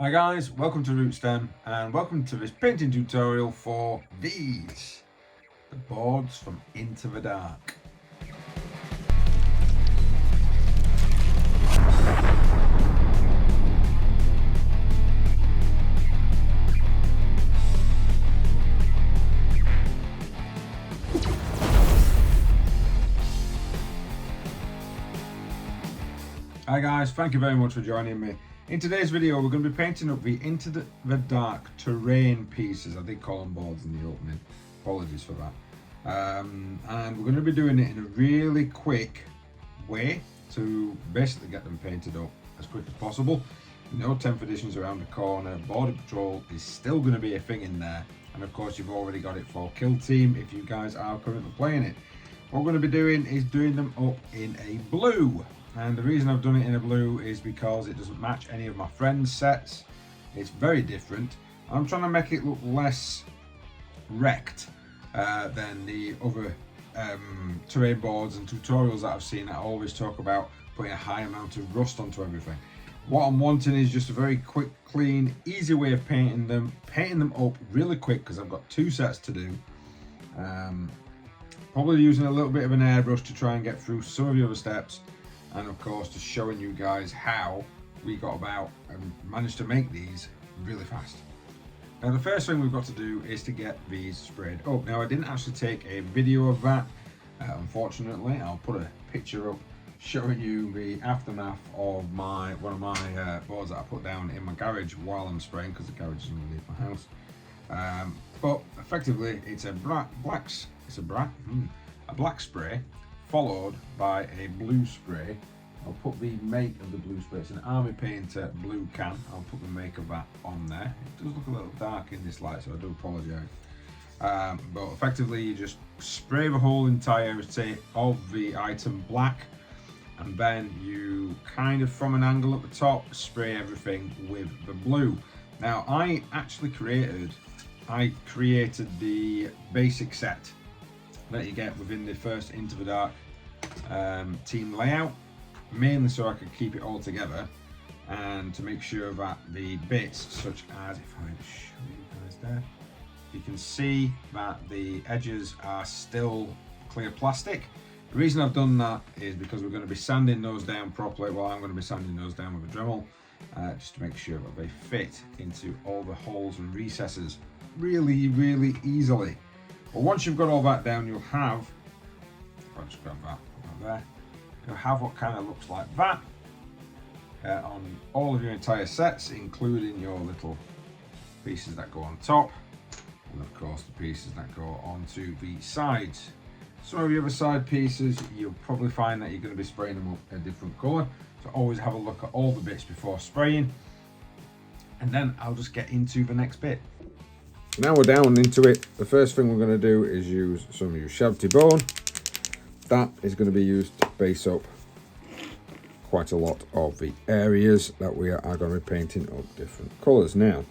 Hi guys, welcome to Rootstem and welcome to this painting tutorial for these, the boards from Into the Dark. Hi guys, thank you very much for joining me. In today's video we're going to be painting up the Into the Dark terrain pieces. I did call them boards in the opening, apologies for that. And we're going to be doing it in a really quick way to basically get them painted up as quick as possible. No 10th editions around the corner, Border Patrol is still going to be a thing in there, and of course you've already got it for Kill Team if you guys are currently playing it. What we're going to be doing is doing them up in a blue. And the reason I've done it in a blue is because it doesn't match any of my friends' sets. It's very different. I'm trying to make it look less wrecked than the other terrain boards and tutorials that I've seen that always talk about putting a high amount of rust onto everything. What I'm wanting is just a very quick, clean, easy way of painting them up really quick because I've got two sets to do. Probably using a little bit of an airbrush to try and get through some of the other steps. And of course just showing you guys how we got about and managed to make these really fast. Now the first thing we've got to do is to get these sprayed up. Now I didn't actually take a video of that, unfortunately. I'll put a picture up showing you the aftermath of one of my boards that I put down in my garage while I'm spraying, because the garage is underneath my house. But effectively it's a black spray followed by a blue spray. I'll put the make of the blue spray. It's an Army Painter blue can. I'll put the make of that on there. It does look a little dark in this light, so I do apologise. But effectively you just spray the whole entirety of the item black, and then you kind of from an angle at the top spray everything with the blue. Now I created the basic set that you get within the first Into the Dark team layout, mainly so I could keep it all together and to make sure that the bits, such as, if I show you guys there, you can see that the edges are still clear plastic. The reason I've done that is because we're going to be sanding those down properly. Well, I'm going to be sanding those down with a Dremel just to make sure that they fit into all the holes and recesses really easily. But once you've got all that down, you'll have, if I just grab that there, you'll have what kind of looks like that on all of your entire sets, including your little pieces that go on top, and of course the pieces that go onto the sides. Some of the other side pieces, you'll probably find that you're going to be spraying them up a different colour, so always have a look at all the bits before spraying. And then I'll just get into the next bit. Now we're down into it, the first thing we're going to do is use some Shabty Bone. That is going to be used to base up quite a lot of the areas that we are going to be painting up different colours. Now,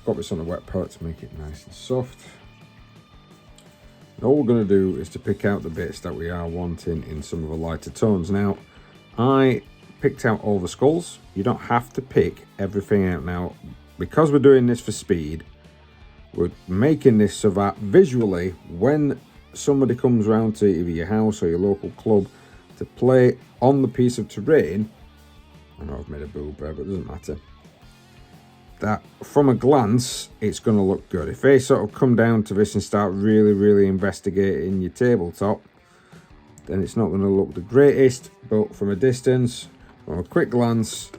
got this on a wet palette to make it nice and soft. And all we're going to do is to pick out the bits that we are wanting in some of the lighter tones. Now, I picked out all the skulls. You don't have to pick everything out now. Because we're doing this for speed, we're making this so that visually, when somebody comes around to either your house or your local club to play on the piece of terrain, I know I've made a boob there, but it doesn't matter, that from a glance it's going to look good. If they sort of come down to this and start really investigating your tabletop, then it's not going to look the greatest. But from a distance, from a quick glance,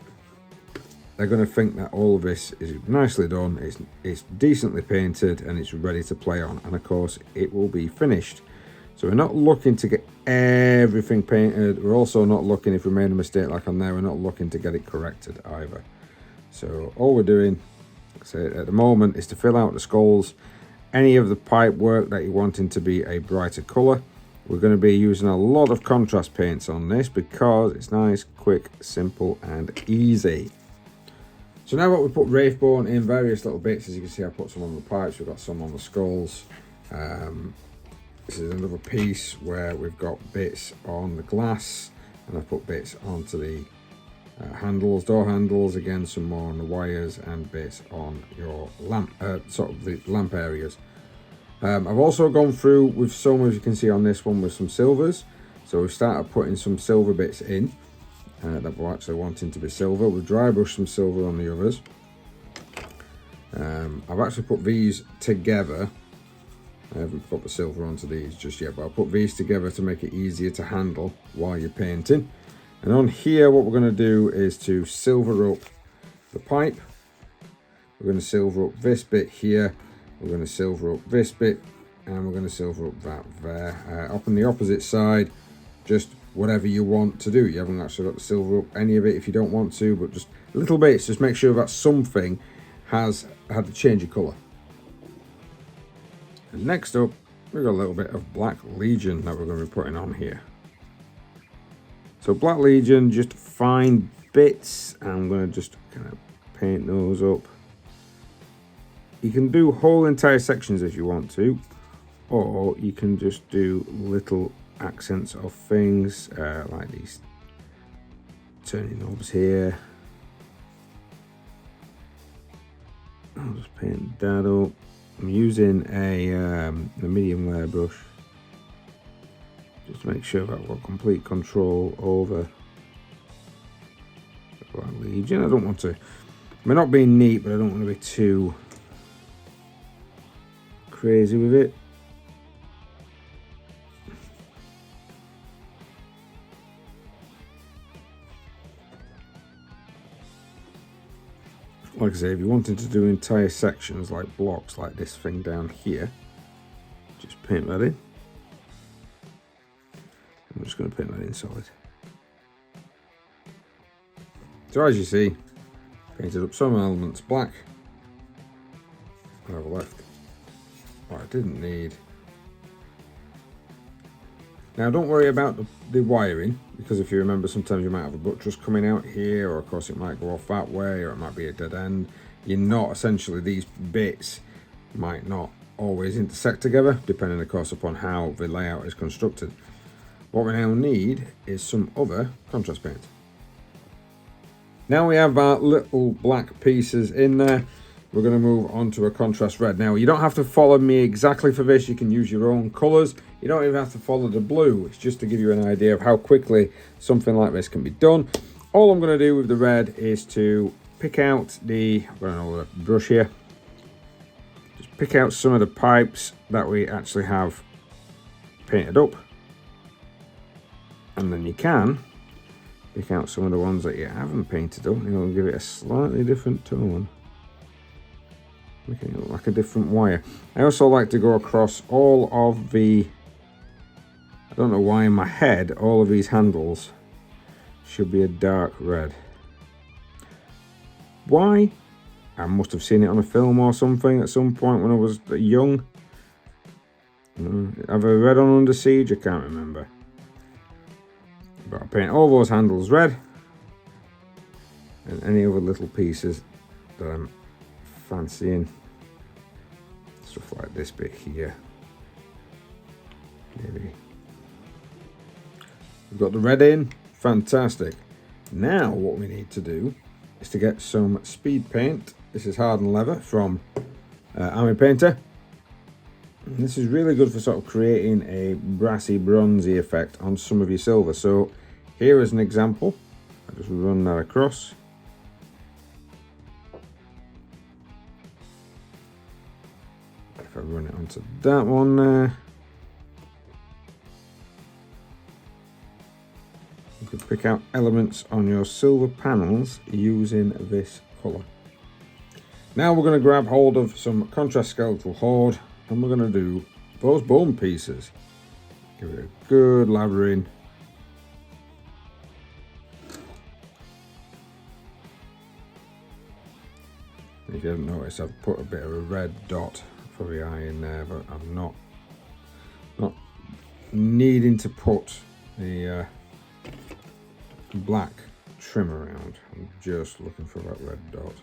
they're going to think that all of this is nicely done, it's decently painted, and it's ready to play on. And of course it will be finished. So we're not looking to get everything painted. We're also not looking, if we made a mistake like on there, we're not looking to get it corrected either. So all we're doing, like I say, at the moment, is to fill out the skulls. Any of the pipe work that you're wanting to be a brighter colour, we're going to be using a lot of contrast paints on this because it's nice, quick, simple and easy. So now what we put Wraithbone in various little bits. As you can see, I put some on the pipes, we've got some on the skulls. This is another piece where we've got bits on the glass, and I've put bits onto the handles, door handles, again some more on the wires and bits on your lamp, sort of the lamp areas. I've also gone through with some, as you can see on this one, with some silvers. So we've started putting some silver bits in that we're actually wanting to be silver. We've dry brushed some silver on the others. I've actually put these together. I haven't put the silver onto these just yet, but I'll put these together to make it easier to handle while you're painting. And on here, what we're going to do is to silver up the pipe. We're going to silver up this bit here. We're going to silver up this bit, and we're going to silver up that there. Up on the opposite side, just whatever you want to do. You haven't actually got to silver up any of it if you don't want to, but just little bits. Just make sure that something has had to change of colour. And next up, we've got a little bit of Black Legion that we're going to be putting on here. So Black Legion, just fine bits. I'm going to just kind of paint those up. You can do whole entire sections if you want to, or you can just do little accents of things, like these turning knobs here. I'll just paint that up. I'm using a medium layer brush just to make sure that I've got complete control over the Black Legion. I don't want to, we're not being neat, but I don't want to be too crazy with it. Like I say, if you wanted to do entire sections like blocks like this thing down here, just paint that in. I'm just going to paint that in solid. So as you see, painted up some elements black. I've left what I didn't need. Now don't worry about the wiring, because if you remember, sometimes you might have a buttress coming out here, or of course it might go off that way, or it might be a dead end. You're not, essentially these bits might not always intersect together, depending of course upon how the layout is constructed. What we now need is some other contrast paint. Now we have our little black pieces in there, we're going to move on to a contrast red. Now you don't have to follow me exactly for this, you can use your own colours. You don't even have to follow the blue, it's just to give you an idea of how quickly something like this can be done. All I'm going to do with the red is to pick out the, I've got another brush here, just pick out some of the pipes that we actually have painted up. And then you can pick out some of the ones that you haven't painted up, and it'll give it a slightly different tone. Making it look like a different wire. I also like to go across all of the, I don't know why in my head, all of these handles should be a dark red. Why? I must have seen it on a film or something at some point when I was young. Have I read on Under Siege? I can't remember. But I paint all those handles red, and any other little pieces that I'm fancying, stuff like this bit here, maybe. We've got the red in, fantastic. Now what we need to do is to get some speed paint. This is hardened leather from Army Painter. And this is really good for sort of creating a brassy, bronzy effect on some of your silver. So here is an example. I just run that across. If I run it onto that one there, you can pick out elements on your silver panels using this colour. Now we're going to grab hold of some contrast skeletal hoard, and we're going to do those bone pieces. Give it a good lathering. If you haven't noticed, I've put a bit of a red dot for the eye in there, but I'm not needing to put the black trim around. I'm just looking for that red dot.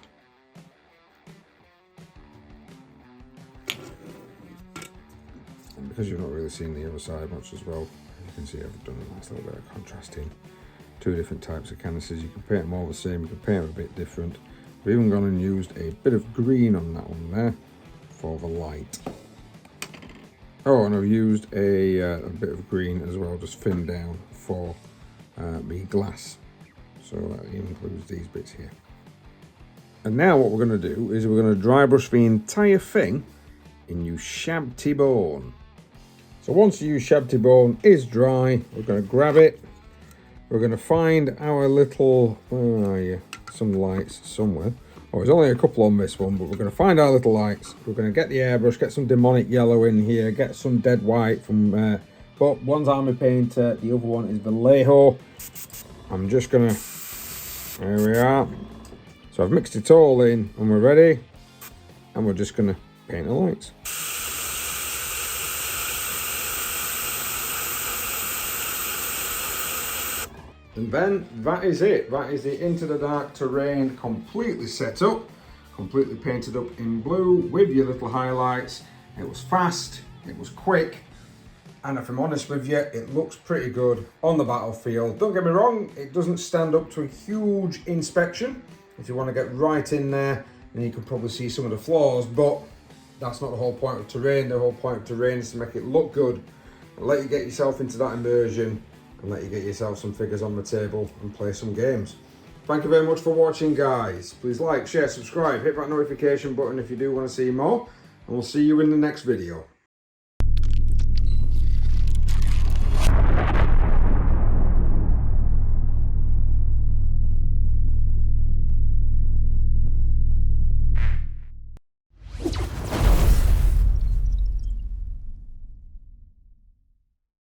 Because you've not really seen the other side much as well, you can see I've done a nice little bit of contrasting two different types of canisters. You can paint them all the same, you can paint them a bit different. We've even gone and used a bit of green on that one there for the light. Oh, and I've used a bit of green as well, just thinned down for the glass. So that includes these bits here. And now what we're going to do is we're going to dry brush the entire thing in Ushabti Bone. So once the Ushabti Bone is dry, we're going to grab it. We're going to find our little, where are you? Some lights somewhere. Oh, there's only a couple on this one, but we're going to find our little lights. We're going to get the airbrush, get some demonic yellow in here, get some dead white from, but one's army painter, the other one is Vallejo. I'm just going to, there we are. So I've mixed it all in and we're ready. And we're just going to paint the lights. And then that is it. That is the Into the Dark terrain completely set up, completely painted up in blue with your little highlights. It was fast, it was quick, and if I'm honest with you, it looks pretty good on the battlefield. Don't get me wrong, it doesn't stand up to a huge inspection. If you want to get right in there, then you can probably see some of the flaws, but that's not the whole point of terrain. The whole point of terrain is to make it look good, and let you get yourself into that immersion, and let you get yourself some figures on the table and play some games. Thank you very much for watching, guys. Please like, share, subscribe, hit that notification button if you do want to see more, and we'll see you in the next video.